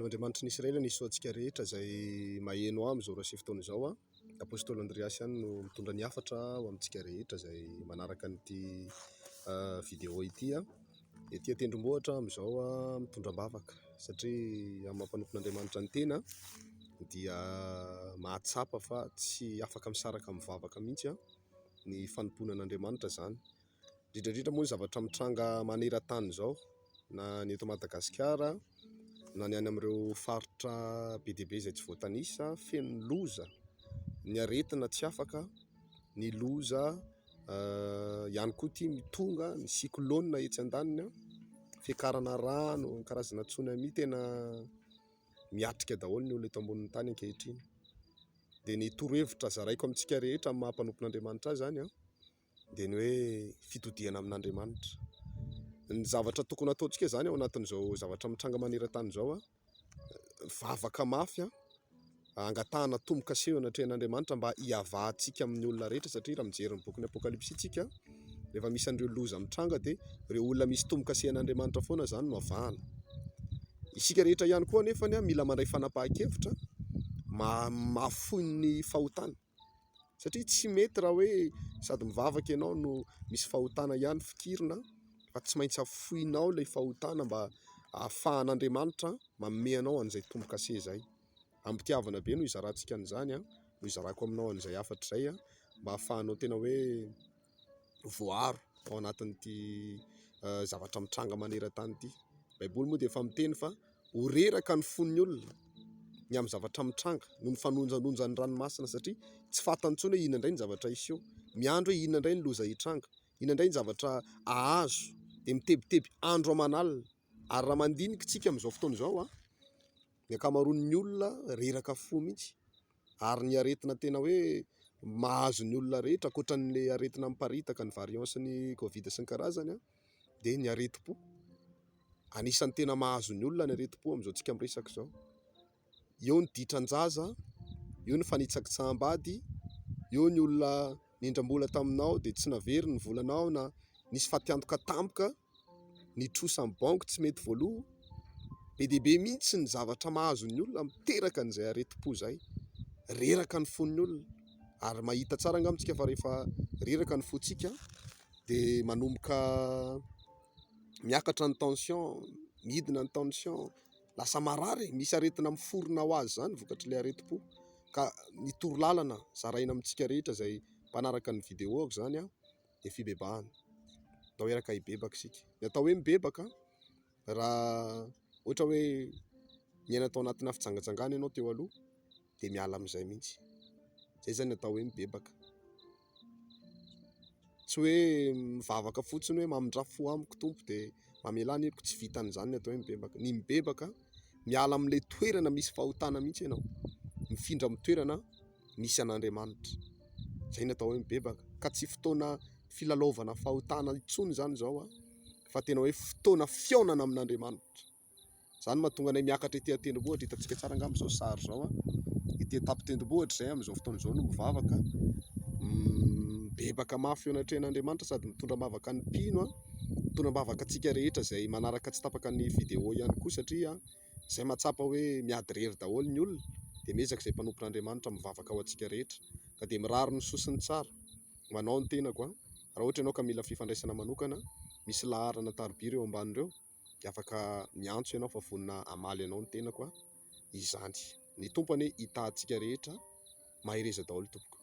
Andriamanitra ny Israely nisy antsika rehetra izay maheno amin'izao rasy fotoana izao a. Apostoly Andreas ihany no mitondra ny hafatra ho amintsika rehetra izay manaraka an'ity vidéo ity a. Ety tendrombohitra amin'izao a mitondram-bavaka satria amin'ny mampanompon'Andriamanitra ny tena dia mahatsapa fa tsy afaka misaraka mivavaka mihitsy a ny fanomponan'Andriamanitra izany. Indrindra moa ny zavatra mitranga maneran-tany izao na ny eto Madagasikara na ny any amin'ireo faritra be dia be izay tsy voatanisa feno loza, ny aretina tsy afaka, ny loza ihany koa ity mitonga ny cyclone etsy andaniny, fiakarana rano, karazana tsunami tena miatrika daholo ny olona eto ambonin'ny tany ankehitriny. Dia ny torohevitra zaraiko amintsika rehetra amin'ny maha-mpanompon'Andriamanitra azy zany a dia ny hoe fitodiana amin'Andriamanitra. Ny zavatra tokony ataontsika zany ao anatin'izao zavatra mitranga maneran-tany izao a, vavaka mafy a, angatahana tombo-kase anatrehan'Andriamanitra mba hiavahantsika amin'ny olona rehetra, satria raha mijery ny bokin'ny Apokalipsy tsika rehefa misy an'ireo loza mitranga dia ireo olona misy tombo-kase an'Andriamanitra foana zany no avahana. Isika rehetra ihany koa anefany a mila mandray fanapahan-kevitra mahafoy ny fahotana, satria tsy mety raha hoe sady mivavaka ianao no misy fahotana ihany fikirina, fa tsy maintsy afoinao ilay fahotana mba ahafahan'Andriamanitra manome anao an'izay tombo-kase izay. Ampitiavana be no izarantsika an'izany a, no izarako aminao an'izay hafatra izay a, mba ahafahanao tena hoe voaro ao anatin'ity zavatra mitranga maneran-tany ity. Baiboly moa dia efa miteny fa ho reraka ny fon'ny olona ny amin'ny zavatra mitranga noho ny fanonjanonja ny ranomasina, satria tsy fantany intsony hoe inona indray ny zavatra hisy eo, miandro hoe inona indray ny loza hitranga, inona indray ny zavatra ahazo, dia mitebiteby andro aman'alina. Ary raha mandinika isika amin'izao fotoana izao a, ny ankamaroan'ny olona reraka fo mihitsy, ary ny aretina tena hoe mahazo ny olona rehetra ankoatran'ilay aretina miparitaka ny variant sy ny covid sy ny karazany a, dia ny areti-po. Anisan'ny tena mahazo ny olona ny areti-po amin'izao tsika miresaka izao. Eo ny ditran-jaza, eo ny fanitsakitsaham-bady, eo ny olona nindram-bola taminao dia tsy navery ny volanao, na nisy fatiantoka tampoka, ny trosan'ny banky tsy mety voaloha. Be dia be mihitsy ny zavatra mahazo ny olona miteraka an'izay areti-po izay, reraka ny fon'ny olona. Ary mahita tsara angamba tsika fa rehefa reraka ny fontsika dia manomboka miakatra ny tension, midina ny tension, lasa marary, misy aretina miforona ho azy zany vokatr'ilay areti-po. Ka ny torolalana zaraina amintsika rehetra izay mpanaraka ny vidéoako zany a, dia fibebahana. Atao eraka hibebaka isika. Ny atao hoe mibebaka raha ohatra hoe miaina tao anatina fijangajangana ianao teo aloha dia miala amin'izay mihitsy. Izay zany atao hoe mibebaka. Tsy hoe mivavaka fotsiny hoe mamindra fo amiko tompo dia mamelany aiko, tsy vitan'izany ny atao hoe mibebaka. Ny mibebaka miala amin'ilay toerana misy fahotana mihitsy ianao, mifindra amin'ny toerana misy an'Andriamanitra. Izay ny atao hoe mibebaka, ka tsy fotoana filalaovana fahotana intsony zany izao a, fa tena hoe fotoana fihaonana amin'Andriamanitra. Izany mahatonga anay miakatra ety an-tendrombohitra, hitantsika tsara angamba izao sary izao a, ety an-tampon-tendrombohitra izay amin'izao fotoana izao no mivavaka, mibebaka mafy eo anatrehan'Andriamanitra, sady mitondra mavaka ny mpino a, mitondra mavaka antsika rehetra izay manaraka tsy tapaka ny vidéo ihany koa, satria izay mahatsapa hoe miady rery daholo ny olona, dia miezaka izay mpanompon'Andriamanitra mivavaka ho antsika rehetra, ka dia mirary ny sosiny tsara. Manao ny tenako a, raha ohatra ianao ka mila fifandraisana manokana, misy laharana tarobia eo ambanin'ireo, dia afaka miantso ianao fa vonona hamaly anao ny tenako a, izany. Ny tompony hitahantsika rehetra mahereza daholo tompoko.